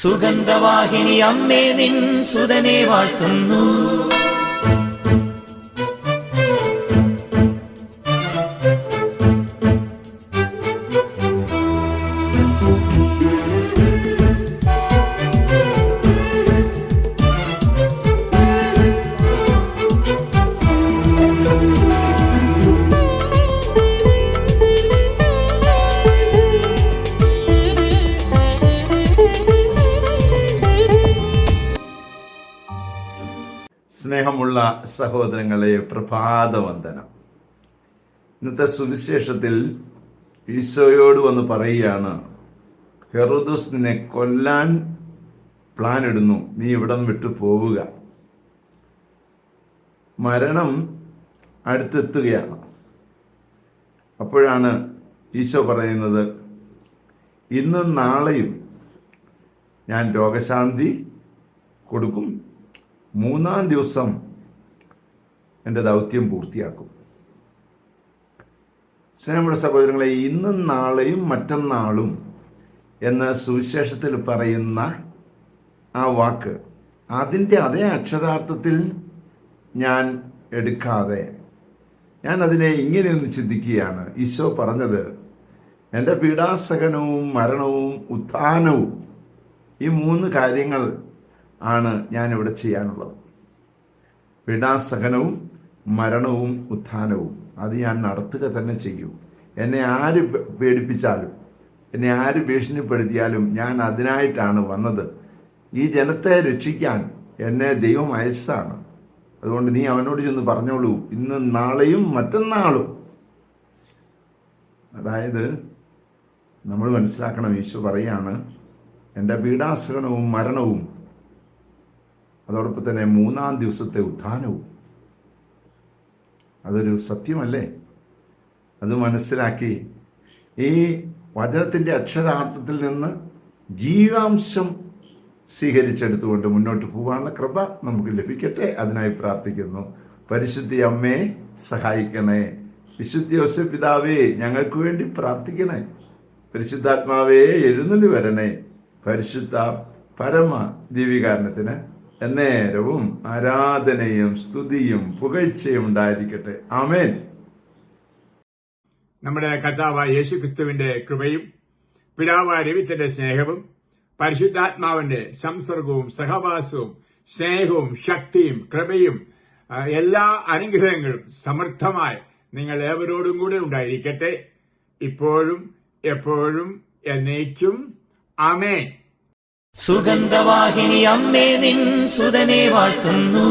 സുഗന്ധവാഹിനി അമ്മേ നിൻ സുതനെ വാഴ്ത്തുന്നു. സ്നേഹമുള്ള സഹോദരങ്ങളെ, പ്രഭാതവന്ദനം. ഇന്നത്തെ സുവിശേഷത്തിൽ ഈശോയോട് വന്ന് പറയുകയാണ്, ഹെറോദോസ് നിന്നെ കൊല്ലാൻ പ്ലാൻ ഇടുന്നു, നീ ഇവിടം വിട്ടു പോവുക. മരണം അടുത്തെത്തുകയാണ്. അപ്പോഴാണ് ഈശോ പറയുന്നത്, ഇന്നും നാളെയും ഞാൻ രോഗശാന്തി കൊടുക്കും, 3-ാം ദിവസം എൻ്റെ ദൗത്യം പൂർത്തിയാക്കും. സ്നേഹമുള്ള സഹോദരങ്ങളെ, ഇന്നും നാളെയും മറ്റന്നാളും എന്ന സുവിശേഷത്തിൽ പറയുന്ന ആ വാക്ക്, അതിൻ്റെ അതേ അക്ഷരാർത്ഥത്തിൽ ഞാൻ എടുക്കാതെ ഞാൻ അതിനെ ഇങ്ങനെയൊന്ന് ചിന്തിക്കുകയാണ്. ഈശോ പറഞ്ഞത്, എൻ്റെ പീഡാസഹനവും മരണവും ഉത്ഥാനവും, ഈ 3 കാര്യങ്ങൾ ആണ് ഞാനിവിടെ ചെയ്യാനുള്ളത്. പീഡാസഹനവും മരണവും ഉത്ഥാനവും അത് ഞാൻ നടത്തുക തന്നെ ചെയ്യും. എന്നെ ആര് പേടിപ്പിച്ചാലും, എന്നെ ആര് ഭീഷണിപ്പെടുത്തിയാലും ഞാൻ അതിനായിട്ടാണ് വന്നത്. ഈ ജനത്തെ രക്ഷിക്കാൻ എന്നെ ദൈവം അയച്ചതാണ്. അതുകൊണ്ട് നീ അവനോട് ചെന്ന് പറഞ്ഞോളൂ, ഇന്നും നാളെയും മറ്റന്നാളും. അതായത് നമ്മൾ മനസ്സിലാക്കണം, ഈശോ പറയാണ്, എൻ്റെ പീഡാസഹനവും മരണവും അതോടൊപ്പം തന്നെ 3-ാം ദിവസത്തെ ഉത്ഥാനവും. അതൊരു സത്യമല്ലേ? അത് മനസ്സിലാക്കി ഈ വചനത്തിൻ്റെ അക്ഷരാർത്ഥത്തിൽ നിന്ന് ജീവാംശം സ്വീകരിച്ചെടുത്തുകൊണ്ട് മുന്നോട്ട് പോകാനുള്ള കൃപ നമുക്ക് ലഭിക്കട്ടെ. അതിനായി പ്രാർത്ഥിക്കുന്നു. പരിശുദ്ധി അമ്മേ സഹായിക്കണേ. വിശുദ്ധ യോസേപ്പ് പിതാവേ ഞങ്ങൾക്ക് വേണ്ടി പ്രാർത്ഥിക്കണേ. പരിശുദ്ധാത്മാവേ എഴുന്നള്ളി വരണേ. പരിശുദ്ധ പരമ ദീപികാരണത്തിന് എന്നേരവും ആരാധനയും സ്തുതിയും പുകഴ്ചയും ഉണ്ടായിരിക്കട്ടെ. ആമേൻ. നമ്മുടെ കർത്താവായ യേശുക്രിസ്തുവിന്റെ കൃപയും പിതാവായ ദൈവത്തിന്റെ സ്നേഹവും പരിശുദ്ധാത്മാവിന്റെ സംസർഗവും സഹവാസവും സ്നേഹവും ശക്തിയും കൃപയും എല്ലാ അനുഗ്രഹങ്ങളും സമൃദ്ധമായി നിങ്ങൾ ഏവരോടും കൂടെ ഉണ്ടായിരിക്കട്ടെ, ഇപ്പോഴും എപ്പോഴും എന്നേക്കും. ആമേൻ. സുഗന്ധവാഹിനി അമ്മേ നിൻ സുതനെ വാഴ്ത്തുന്നു.